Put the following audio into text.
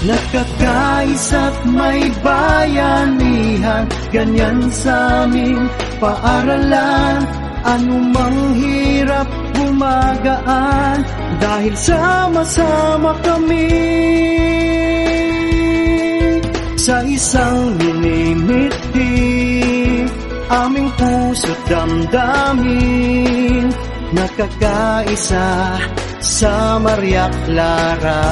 Nagkakaisa't may bayanihan, ganyan sa aming paaralan. Anumang hirap gumagaan, dahil sama-sama kami. Sa isang minimiti, aming puso't damdamin, nakakaisa sa Maria Clara.